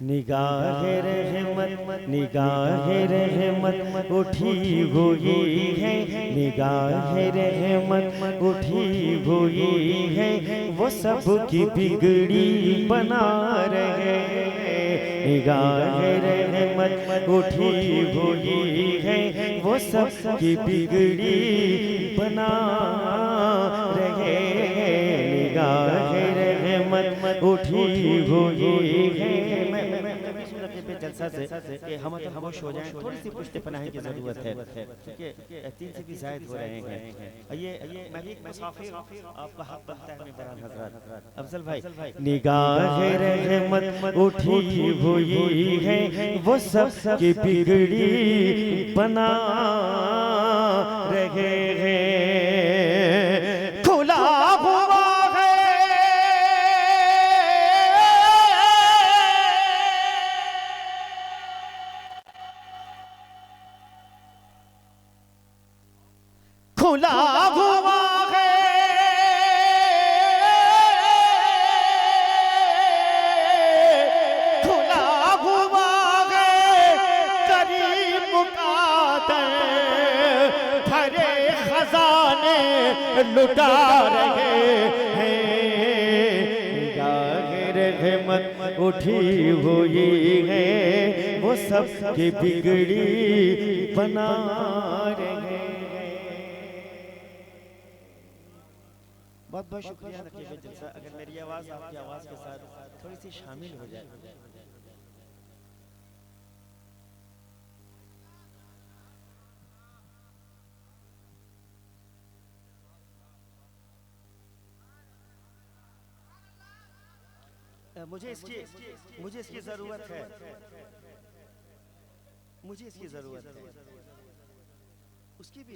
निगाहे रहमत उठी हुई है, निगाहे रहमत उठी हुई है, वो सब की बिगड़ी बना रहे हैं। निगाहे रहमत उठी हुई है, वो सब की बिगड़ी बना रहे हैं। निगाहे रहमत उठी हुई है। जलसा से कि हम खामोश हो जाएं, थोड़ी सी पुष्ट पनाही की जरूरत है क्योंकि 3 से भी जायद हो रहे हैं। ये मैं भी मुसाफिर, आपका हक बनता है मेरे बरान हज़रात। अफजल भाई, निगाहे रहमत उठी हुई है, वो सब की बिगड़ी बना रहे हैं। खुला खुला हुआ है, खुला हुआ है, करीम का दर, भरे खजाने लुटा रहे हैं। निगाहे रहमत उठी हुई है, वो सब की बिगड़ी बना रहे हैं। बहुत बहुत शुक्रिया नकीब जलसा। अगर मेरी आवाज़ आपकी आवाज़ के साथ थोड़ी सी शामिल हो जाए। मुझे इसकी ज़रूरत है, मुझे इसकी ज़रूरत है, उसकी भी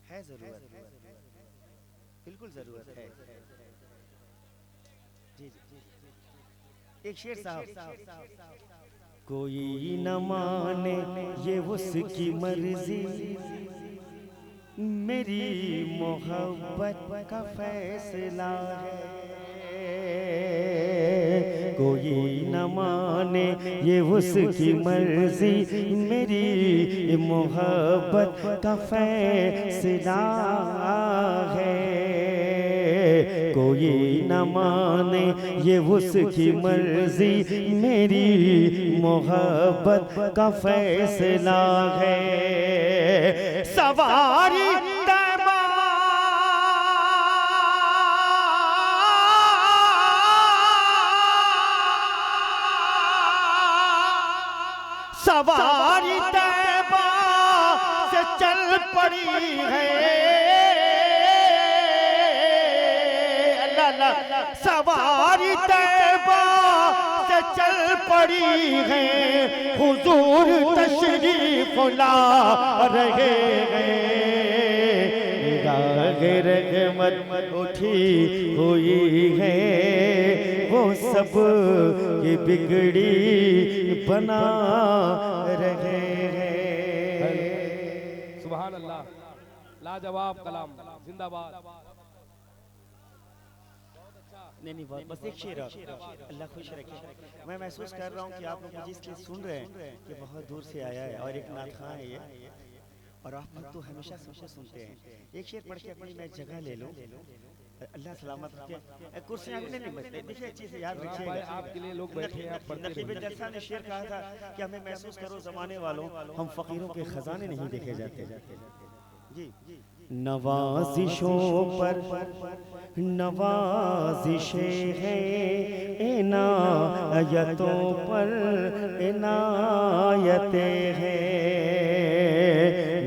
है ज़रूरत, बिल्कुल ज़रूरत है। जी जी, एक शेर साहब। कोई न माने ये उसकी मर्जी, मेरी मोहब्बत का फैसला है। कोई न माने ये उसकी मर्जी, मेरी मोहब्बत का फैसला है। कोई न माने ये उसकी मर्जी, मेरी मोहब्बत का फैसला है। सवारी सवारी तैबा से चल पड़ी है, अल्लाह सवारी तैबा से चल पड़ी है, हुजूर तशरीफ ला रहे हैं। निगाहे रहमत उठी हुई है, वो सब की बिगड़ी बना रहे हैं। सुभान अल्लाह, लाजवाब कलाम, जिंदाबाद। नहीं बस एक शेर, अल्लाह खुश रखे। मैं महसूस कर रहा हूँ कि आप लोग मुझे इसलिए सुन रहे हैं कि बहुत दूर से आया है और एक नातखां है ये, और आप लोग तो हमेशा सुनते हैं। एक शेर पढ़ के अपनी मैं जगह ले लूँ। अल्लाह सलामत रखे। कुर्सियाँ अपने नहीं बचते, देखिए अच्छी से याद रखिएगा। आपके लिए लोग बैठे हैं, आप पढ़ते नकीब जलसा ने शेर कहा था कि हमें महसूस करो ज़माने वालों, हम फ़कीरों के खजाने नहीं देखे जाते। जी, नवाजिशों पर नवाजिशें हैं, इनायतों पर इनायतें हैं।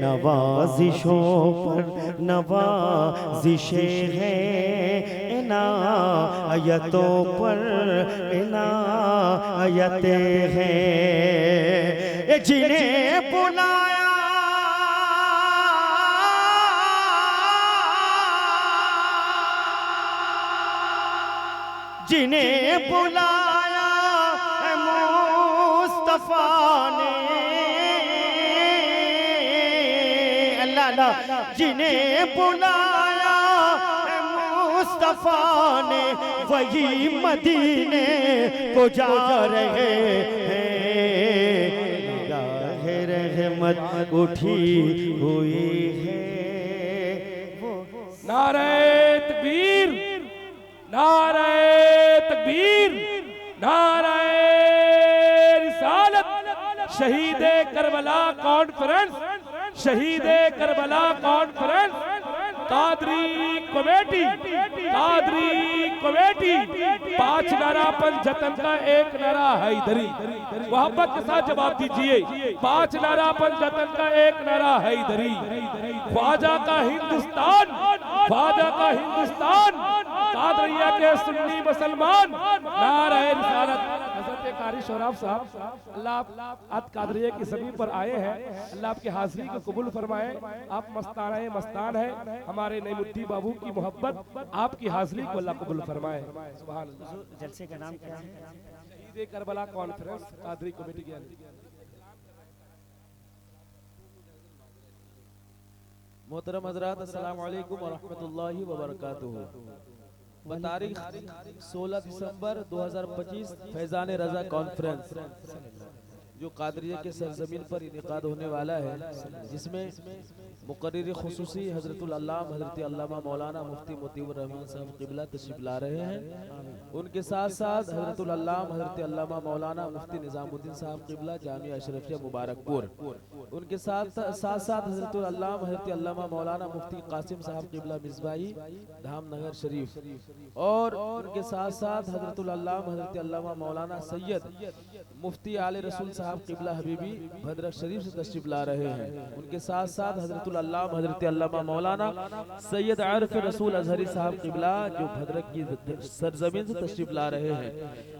नवाजिशों पर नवाजिशें हैं, इनायतों पर इनायतें हैं। जिन्हें बुलाया जिन्हें बुलाया मुस्तफा ने, अल्लाह जिन्हें बुलाया मुस्तफा ने वही मदीने को जा रहे हैं। निगाह रहमत उठी हुई है वो। नारे तकबीर, नारे तकबीर, नारे रिसालत। शहीदे करबला कॉन्फ्रेंस, शहीदे Karbala conference, Qadri committee, Qadri committee. 5 नारापन जतन का 1 नारा हैदरी। मोहब्बत के साथ जवाब दीजिए। 5 नारापन जतन का 1 नारा हैदरी। ख्वाजा का हिंदुस्तान, ख्वाजा का हिंदुस्तान, कादरिया के सुन्नी मुसलमान। नारे रिसालत। हज़रत कारी शोराब साहब अल्लाह आप कादरिया की ज़मीन पर आए हैं, अल्लाह आपकी हाज़िरी को कबूल फरमाए। आप मस्तान मस्तान है। हमारे नईमुद्दीन बाबू की मोहब्बत, आपकी हाज़िरी को अल्लाह कबूल फरमाए। सुभान अल्लाह। जलसे का नाम क्या है? शहीदे करबला कॉन्फ्रेंस कादरी कमेटी के मोहतरम हज़रात, अस्सलाम वालेकुम व रहमतुल्लाहि व बरकातुहू। तारीख 16 दिसंबर 2025 फैज़ान रज़ा कॉन्फ्रेंस जो कादरिया के सरजमीन पर इनेकाद होने वाला है, जिसमें मुकर्रिर खुसूसी हज़रतुल अल्लामा हज़रत अल्लामा मौलाना मुफ्ती मोतीउर रहमान साहब क़िबला तशरीफ़ ला रहे हैं। उनके साथ साथ हज़रतुल अल्लामा हज़रत अल्लामा मौलाना मुफ्ती निज़ामुद्दीन साहब क़िबला जामिया अशरफिया मुबारकपुर, उनके साथ साथ हज़रतुल अल्लामा हज़रत अल्लामा मौलाना मुफ्ती कासिम साहब क़िबला मिसबाही धामनगर शरीफ, और उनके साथ साथ हज़रतुल अल्लामा हज़रत अल्लामा मौलाना सैयद मुफ्ती आले रसूल साहब क़िबला हबीबी भद्रक शरीफ से तशरीफ ला रहे हैं। उनके साथ साथ हज़रतुल अल्लामा हज़रत अल्लामा मौलाना सैयद आरिफ रसूल अज़हरी साहब क़िबला जो भद्रक की सरजमीन से तशरीफ ला रहे हैं।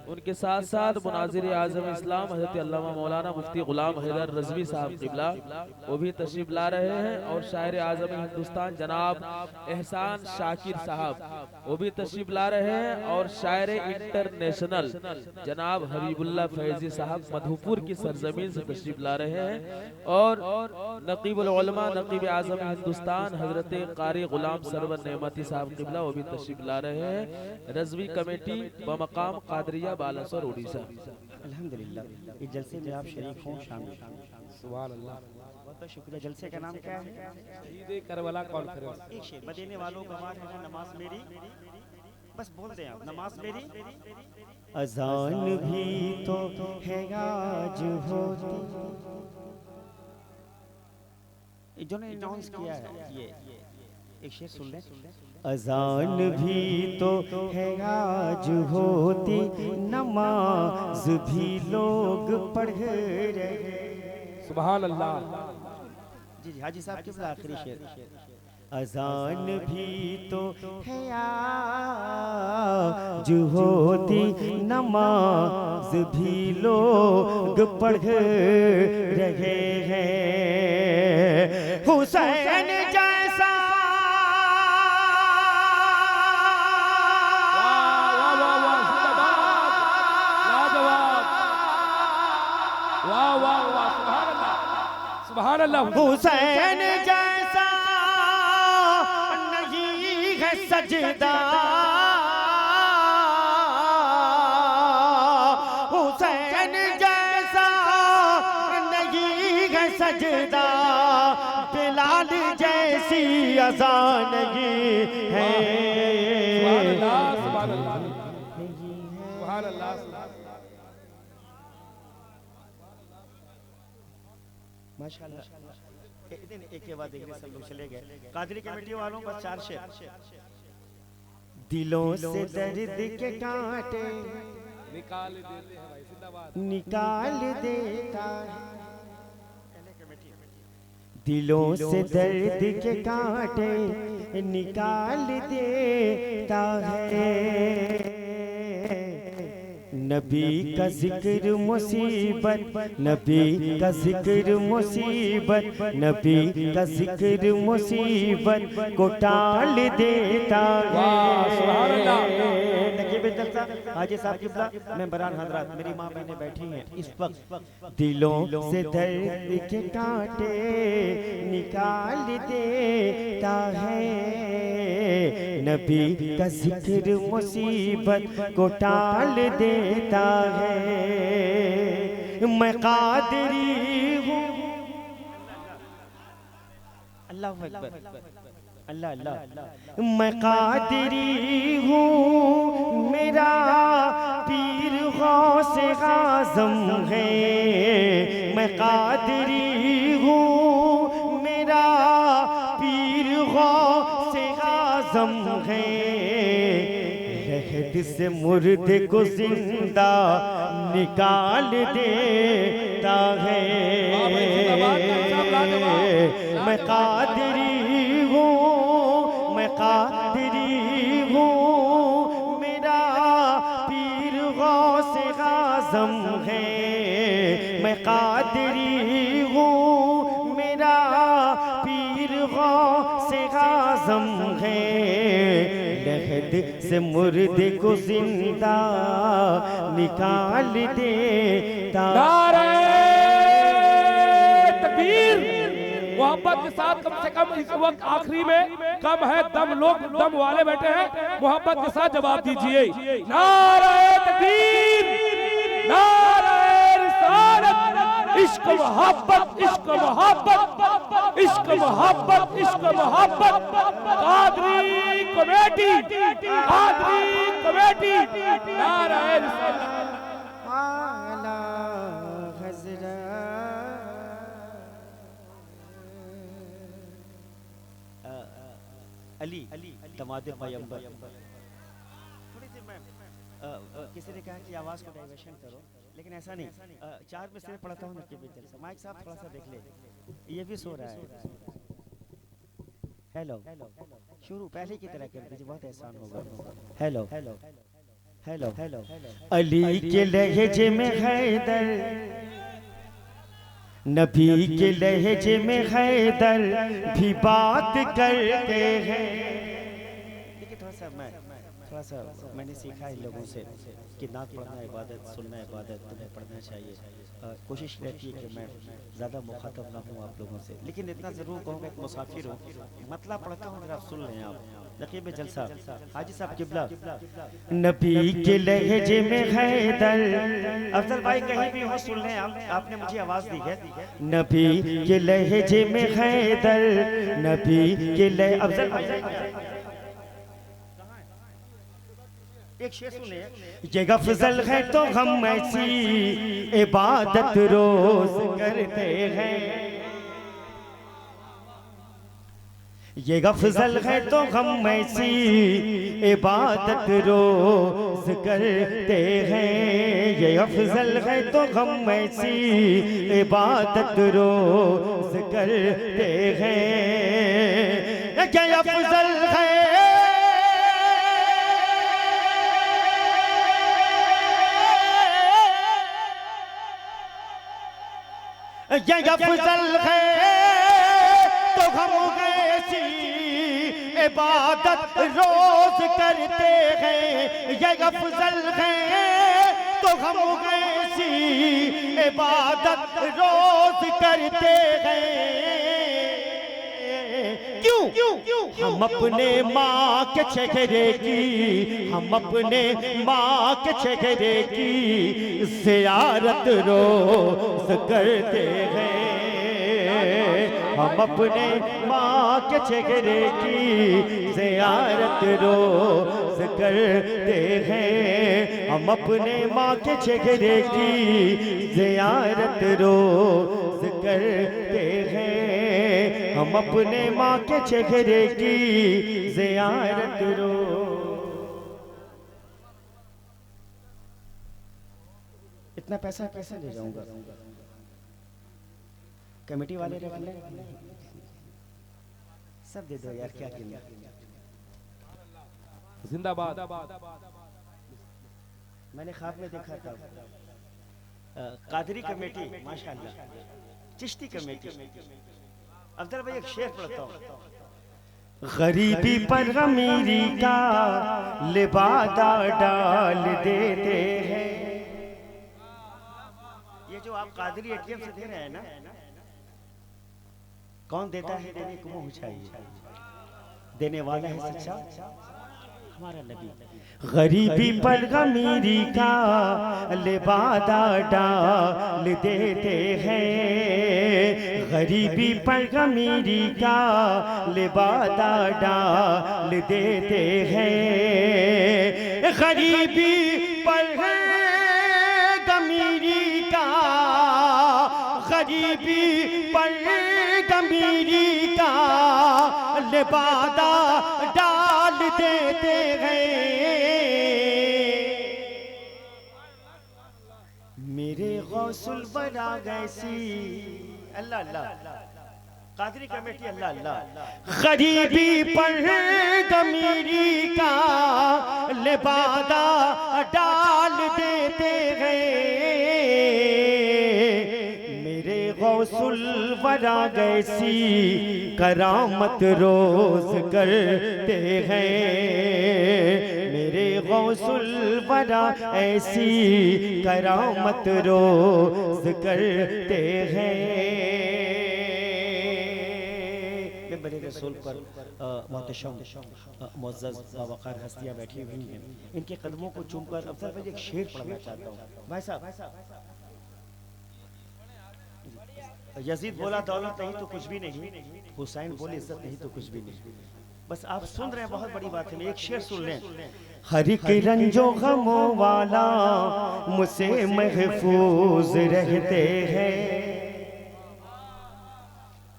उनके साथ साथ मुनाज़िर आज़म इस्लाम हज़रत अल्लामा मौलाना मुफ्ती ग़ुलाम हैदर रज़वी साहब क़िबला वो भी तशरीफ ला रहे हैं, और शायर आज़म हिंदुस्तान जनाब एहसान शाकिर साहब वो भी तशरीफ ला रहे हैं, और शायर इंटरनेशनल जनाब हबीबुल्लाह फैज़ी साहब मधुपुर की सरजमीन से तशरीफ ला रहे हैं, और नक़ीबुल उलमा नक़ीब आज़म हिंदुस्तान हज़रत कारी ग़ुलाम सरवर नेमती साहब क़िबला वो भी तशरीफ ला रहे हैं। रज़वी कमेटी बमकाम कादरिया बालासर उड़ीसा। अल्हम्दुलिल्लाह इस जलसे में आप शरीक हों, शामिल। सुभान अल्लाह। बहुत बहुत शुक्रिया। जलसे का नाम क्या है? शहीदे करबला कॉन्फ्रेंस। एक शेर मदीने वालों का आवाज़ है, नमाज मेरी, बस बोल दें आप, नमाज मेरी अजान भी तो है आज होती। जो ने अनाउंस किया है ये एक शेर सुन लें। अजान भी तो है आज होती, नमाज भी लोग पढ़ रहे। सुभान अल्लाह। जी जी हाजी साहब किस आखिरी शेर। अजान भी तो है आज होती, नमाज भी लोग पढ़ रहे हैं। हुसैन जैसा वाह वाह वाह, सुभान अल्लाह, सुभान अल्लाह। हुसैन जैसा नहीं है सजदा, हुसैन जैसा नहीं है सजदा, बिलाल जैसी अज़ान नहीं है। सुभान अल्लाह, सुभान अल्लाह, सुभान अल्लाह। माशाअल्लाह। एक के बाद एक सब लोग चले गए। कादरी कमेटी वालों का 4 शेर। दिलों से दर्द के कांटे निकाल देते हैं भाई, जिंदाबाद। निकाल देता है, दिलों से दर्द के कांटे निकाल देता है। नबी का जिक्र मुसीबत, नबी का जिक्र मुसीबत, नबी का जिक्र मुसीबत को टाल देता है। हाजी साहब किबला, मेंबरान हजरात, मेरी माँ बहनें बैठी हैं इस वक्त, दिलों से दर्द के कांटे निकाल देता है। नबी का जिक्र मुसीबत को टाल देता है। मैं कादरी हूँ, अल्लाह अकबर, अल्लाह अल्लाह, मैं कादरी हूँ, मेरा पीर गौसे आज़म है। मैं कादरी हूँ, मेरा पीर गौसे आज़म है। रहद से मुर्दे को जिंदा निकाल देता है। मैं कादरी हूँ, मैं कादरी हूँ, मेरा पीर गौसे आज़म है। मैं कादरी हूँ, मेरा पीर गौसे आज़म है। लहद से मुर्दे को जिंदा निकाल देता। मोहब्बत के साथ कम से कम इस वक्त आखिरी में कम है दम, लोग दम वाले बैठे हैं, मोहब्बत के साथ जवाब दीजिए। नारे तकबीर, नारे रिसालत, इश्क मोहब्बत, इश्क मोहब्बत, इश्क मोहब्बत, इश्क मोहब्बत। कादरी कमेटी, कादरी कमेटी, नारे रिसालत। आला हज़रत अली दमाद पैगंबर। थोड़ी सी मैं किसी ने कहा कि आवाज़ को डाइवर्शन करो, लेकिन ऐसा नहीं। चार में से पढ़ता हूँ नक्की बिजल से। माइक साहब थोड़ा सा देख ले, ये भी सो रहा है। हेलो, शुरू पहले की तरह कर दीजिए, बहुत एहसान होगा। Hello hello hello hello. Ali के लहजे में हैदर, नबी के लहजे में हैदर भी बात करते हैं। देखिए थोड़ा सा मैंने सीखा है लोगों से कि नात पढ़ना इबादत, सुनना इबादत, तुम्हें पढ़ना चाहिए। कोशिश रहती है कि मैं ज़्यादा मुखातब ना हूँ आप लोगों से, लेकिन इतना ज़रूर कहूँगा एक मुसाफिर हूँ, मतलब पढ़ता हूँ, अगर आप सुन लें। आप नकीब जलसा हाजी साहब किबला, नबी के लहजे में हैदर, अफजल भाई कहीं भी हो सुन लें आप, आपने मुझे आवाज़ दी है। नबी के लहजे में हैदर, नबी के लहजे, अफजल भाई एक शेर सुने। ये गफजल है तो हम ऐसी इबादत रोज करते हैं। ये गफजल है तो हम ऐसी इबादत रोज करते हैं। ये गफजल है तो हम ऐसी इबादत रोज करते हैं। क्या अफजल है ये अफजल है तो हम ऐसी इबादत रोज करते हैं। ये अफजल है तो हम ऐसी इबादत रोज करते हैं। क्यों हम अपने माँ के चेहरे की, हम अपने माँ के चेहरे की ज़ियारत रोज करते हैं। हम अपने माँ के चेहरे की ज़ियारत रोज करते हैं। हम अपने माँ के चेहरे की ज़ियारत रोज करते हैं। हम अपने माँ के चेहरे की ज़ियारत रोज। इतना पैसा कैसे ले जाऊंगा? कमेटी वाले रख ले, सब दे दो यार, क्या किया। जिंदाबाद। मैंने ख्वाब में देखा था कादरी कमेटी माशाल्लाह, चिश्ती कमेटी। अफजल भाई एक शेर पढ़ता हूँ। गरीबी पर अमीरी का लिबादा डाल देते हैं। ये जो आप कादरी एटीएम से दे रहे हैं ना, कौन देता है? देने को मुँह चाहिए, देने वाला है सच्चा हमारा नबी। गरीबी पर अमीरी का लिबादा डाल देते हैं। गरीबी पर अमीरी का लिबादा डाल देते हैं। गरीबी पर अमीरी का, गरीबी पर अमीरी का लिबादा डाल देते हैं। मेरे गौसुल बना गैसी, अल्लाह अल्लाह, कादरी कमेटी अल्लाह अल्लाह। गरीबी पर अमीरी का लिबादा डाल देते हैं। मेरे गौसुल बना गैसी करामत रोज करते हैं। मेरे गौसुल बना ऐसी करामत रोज करते हैं। मेरे रसूल पर मोहतशम मुअज़्ज़ज़ बावक़ार हस्तियाँ बैठी हुई हैं, इनके कदमों को चूमकर अफजल भाई एक शेर पढ़ना चाहता हूँ। भाई साहब, यजीद बोला दौलत नहीं तो कुछ भी नहीं, हुसैन बोले इज्जत नहीं तो कुछ भी नहीं। बस आप सुन रहे हैं, बहुत बड़ी बात है। एक शेर सुन लें। हर एक रंजो गमों वाला मुझसे महफूज रहते हैं।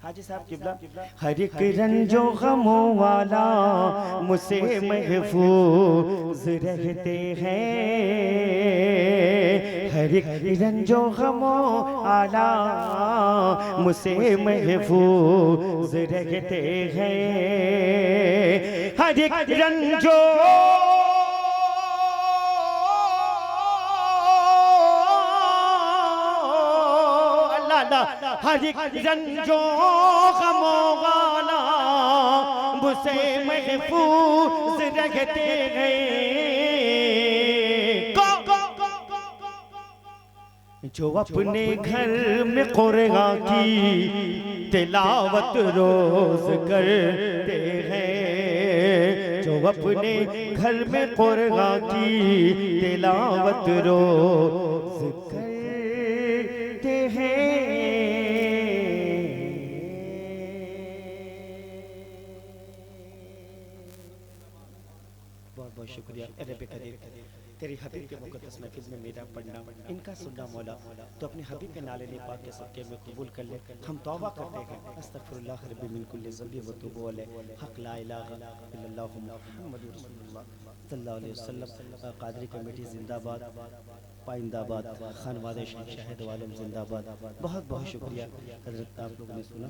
हाजी साहब किबला। हर एक रंजो गमों वाला मुझसे महफूज रहते हैं। हर एक रंजो गमों वाला मुझसे महफूज रहते हैं। हर एक रंजो हर एक रंजो गमों वाला मुझसे महफूज रहते हैं। जो अपने घर में कुरान की तिलावत रोज करते हैं। जो अपने घर में कुरान की तिलावत रोज करते हैं। बहुत शुक्रिया रब करीम, तेरी हबीब के मुक़द्दस महफ़िल में मेरा पढ़ना, इनका सुनना मौला तो अपने हबीब के नाले पाक के सदक़े में कबूल कर ले। हम तौबा करते हैं, अस्तग़फिरुल्लाह रब्बी मिन कुल्लि ज़ंबि व तूबु अलैहि, हक़ ला इलाहा इल्लल्लाहु मुहम्मदुर रसूलुल्लाह सल्लल्लाहु अलैहि वसल्लम। कादरी कमेटी जिंदाबाद, पाइंदाबाद, खानवादे शाहिद आलम जिंदाबाद। बहुत बहुत शुक्रिया हज़रत, आप लोगों ने सुना।